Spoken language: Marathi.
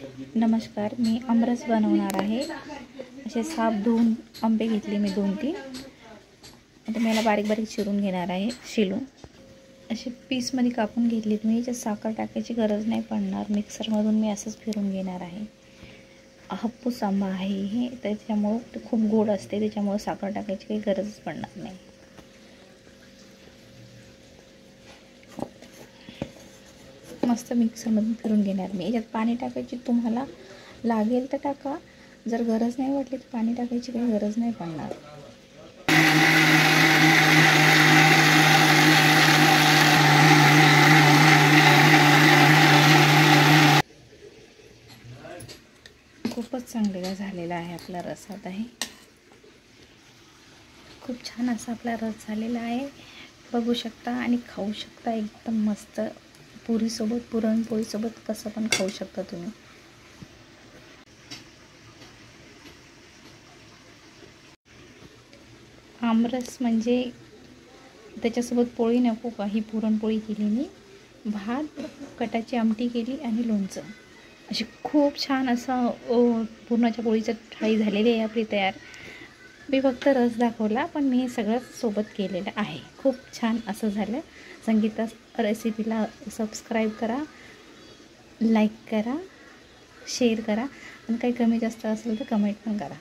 नमस्कार, मी आमरस बनवणार आहे। असे साफ धुवून आंबे घेतले मी 2-3। आता मी याला बारीक बारीक चिरून घेणार आहे, शिलून असे पीसमध्ये कापून घेतलेत मी। याच्यात साखर टाकायची गरज नाही पडणार, मिक्सरमधून मी असंच फिरून घेणार आहे। हापूस आंबा आहे हे, त्याच्यामुळे ते खूप गोड असते, त्याच्यामुळे साखर टाकायची काही गरजच पडणार नाही। मस्त मिक्सरमधून फिरून घेणार मी। याच्यात पाणी टाकायची तुम्हाला लागेल तर टाका, जर गरज नाही वाटली तर पाणी टाकायची काही गरज नाही पडणार। खूपच चांगला झालेला आहे आपला रस। आता आहे खूप छान असा आपला रस झालेला आहे, बघू शकता आणि खाऊ शकता। एकदम मस्त पुरीसोबत, पुरणपोळीसोबत कसं पण खाऊ शकता तुम्ही। आमरस म्हणजे त्याच्यासोबत पोळी नको का, ही पुरणपोळी केली मी, भात, कटाची आमटी केली आणि लोणचं। अशी खूप छान असं पुरणाच्या पोळीचं थाळी झालेली आहे आपली तयार। मी फक्त रस दाखवला, पण मी सगळं सोबत केलेलं आहे। खूप छान असं झालं। संगीता रेसिपीला सबस्क्राईब करा, लाईक करा, शेअर करा आणि काही कमी जास्त असेल तर कमेंट पण करा।